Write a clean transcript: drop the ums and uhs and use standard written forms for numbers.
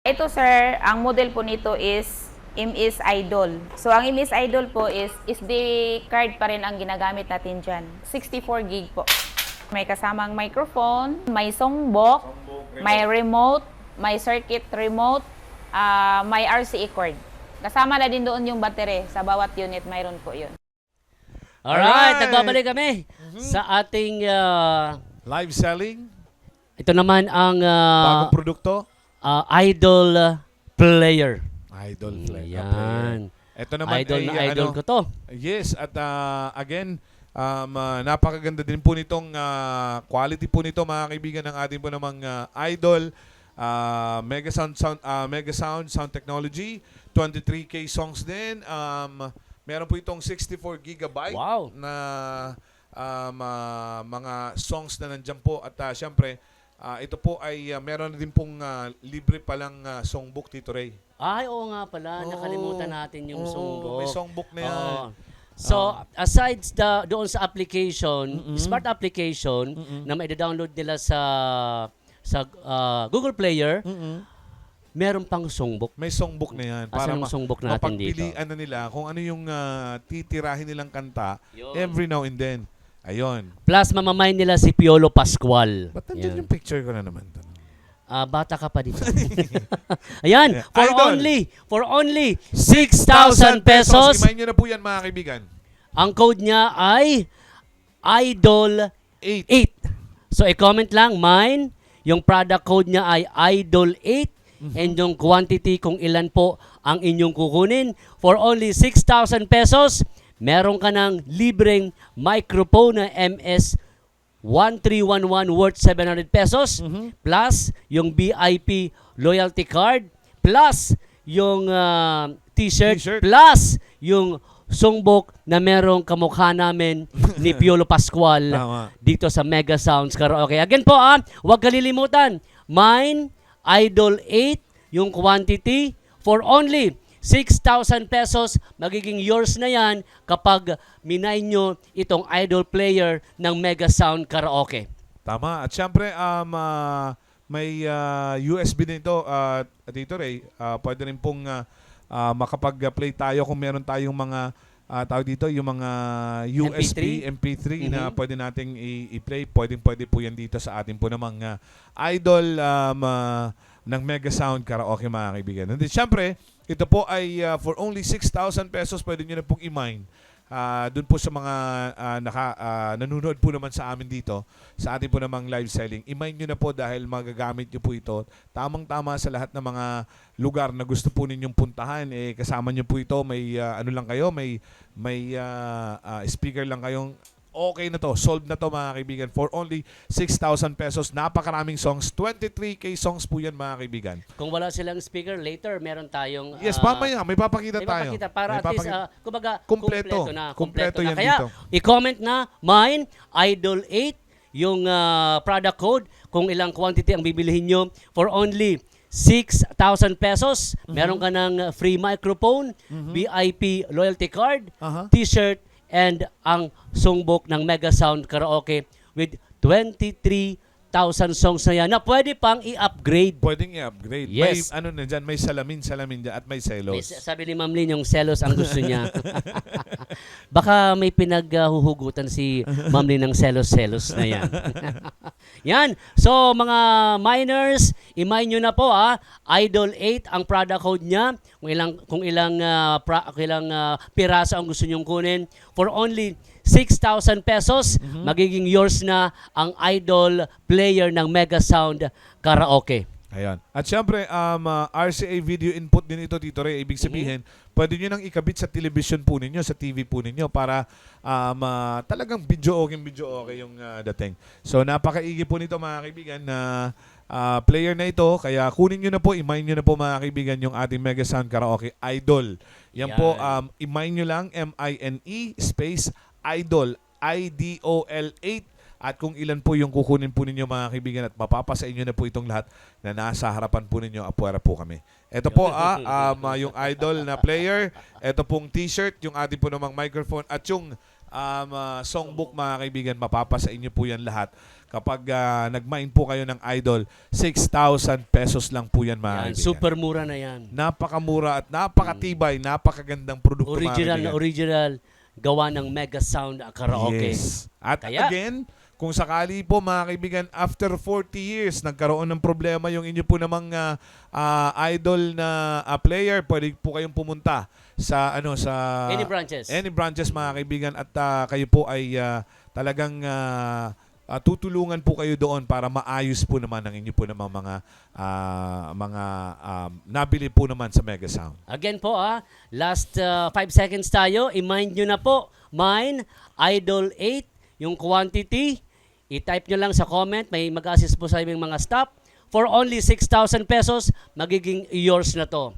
Ito sir, ang model po nito is MS Idol. So ang MS Idol po is SD card pa rin ang ginagamit natin dyan. 64 gig po. May kasamang microphone, may songbox, may remote, may circuit remote, may RCA cord. Kasama na din doon yung battery. Sa bawat unit, mayroon po yun. Alright, nagbabalik kami sa ating Live selling, ito naman ang bagong produkto, idol player. idol flag. Yan. Ito naman Idol ay, na idol ko to. Yes, at again, napakaganda din po nitong quality po nito mga kaibigan ng ating po namang idol. Mega Sound Sound Technology, 23K songs din. Meron po itong 64 gigabyte Wow. na mga songs na nandiyan po at syempre ito po ay meron din pong libre palang songbook, Tito Ray. Ay, oo nga pala. Nakalimutan natin yung songbook. May songbook na yan. Oo. So, aside doon sa application, smart application na mai-download nila sa Google Player, meron pang songbook. May songbook na yan. Asan ang songbook natin dito? Mapagpilian na nila kung ano yung titirahin nilang kanta Yun. every now and then. Ayun. Plus, mamamain nila si Piolo Pascual. Ba't Yan. nandun yung picture ko na naman? Bata ka pa dito. Ayan, Idol. for only 6,000 pesos. Imayin nyo na po yan mga kaibigan. Ang code niya ay IDOL 8. 8. So, i-comment lang, mine. Yung product code niya ay IDOL 8. And yung quantity kung ilan po ang inyong kukunin. For only 6,000 pesos, meron ka ng libreng microphone na MS 1311 worth 700 pesos. Plus, yung VIP loyalty card. Plus, yung t-shirt. T-shirt. Plus, yung songbook na merong kamukha namin ni Piolo Pascual Tama. dito sa Mega Sounds Karaoke. Again po, huwag kalilimutan. Mine, Idol 8, yung quantity, for only 6,000 pesos, magiging yours na yan kapag minay nyo itong idol player ng Mega Sound Karaoke. Tama. At syempre, may USB din ito, Tito Ray. Pwede rin pong makapag-play tayo kung meron tayong mga tawag dito, yung mga USB, MP3 na pwede nating i-play. Pwede po yan dito sa atin po namang idol ng Mega Sound Karaoke mga kaibigan. And then, syempre, ito po ay for only 6,000 pesos, pwede nyo na pong i-mine. Doon po sa mga nanonood po naman sa amin dito, sa ating po namang live selling, i-mine nyo na po dahil magagamit nyo po ito. Tamang-tama sa lahat ng mga lugar na gusto po ninyong puntahan. Kasama nyo po ito, may ano lang kayo, may speaker lang kayong okay na to, solved na to mga kaibigan for only 6,000 pesos. Napakaraming songs, 23K songs po yan mga kaibigan. Kung wala silang speaker, later meron tayong... Yes, mamaya, may papakita may tayo. papakita para at least, kumbaga, Kompleto. Kompleto Kompleto na. yan Kaya, dito. i-comment na, mine, Idol 8, yung product code, kung ilang quantity ang bibilihin nyo, for only 6,000 pesos. Meron ka ng free microphone, VIP loyalty card, t-shirt, and ang songbook ng Mega Sound Karaoke with 23,000 songs na yan na pwede pang i-upgrade. Pwedeng i-upgrade. Yes. May ano na dyan, may salamin dyan at may selos. Sabi ni Ma'am Lynn, yung selos ang gusto niya. Baka may pinaghuhugutan si Ma'am Lynn ng selos na yan. Yan. So, mga miners, imay nyo na po Idol 8 ang product code niya. Kung ilang piraso ang gusto nyong kunin. For only 6,000 pesos, magiging yours na ang idol player ng Mega Sound Karaoke. Ayan. At syempre, RCA video input din ito, Tito Ray. Ibig sabihin, pwede nyo nang ikabit sa television po ninyo, sa TV po ninyo para talagang video okay yung dating. So, napakaigi po nito mga kaibigan na player na ito. Kaya kunin nyo na po, i-mine nyo na po mga kaibigan yung ating Mega Sound Karaoke Idol. Yan po, i-mine nyo lang, MINE space Idol, IDOL 8. At kung ilan po yung kukunin po ninyo mga kaibigan at mapapasa inyo na po itong lahat na nasa harapan po ninyo, apuera po kami. Ito po yung idol na player, ito pong t-shirt, yung ating po namang microphone at yung songbook mga kaibigan, mapapasa inyo po yan lahat. kapag nagmain po kayo ng Idol, 6,000 pesos lang po yan, mga Yan, kaibigan. super mura na yan. Napakamura at napakatibay, napakagandang produkto, Original mga na kaibigan. original, gawa ng Mega Sound Karaoke. Yes. At Kaya- again, kung sakali po, mga kaibigan, after 40 years, nagkaroon ng problema yung inyo po namang idol na player, pwede po kayong pumunta sa Any branches? any branches, mga kaibigan, at kayo po ay talagang tutulungan po kayo doon para maayos po naman ang inyo po namang mga nabili po naman sa Mega Sound. Again po last 5 seconds tayo. I-mind nyo na po, mine, Idol 8, yung quantity. I-type nyo lang sa comment. May mag-assist po sa aming mga staff. For only 6,000 pesos, magiging yours na to.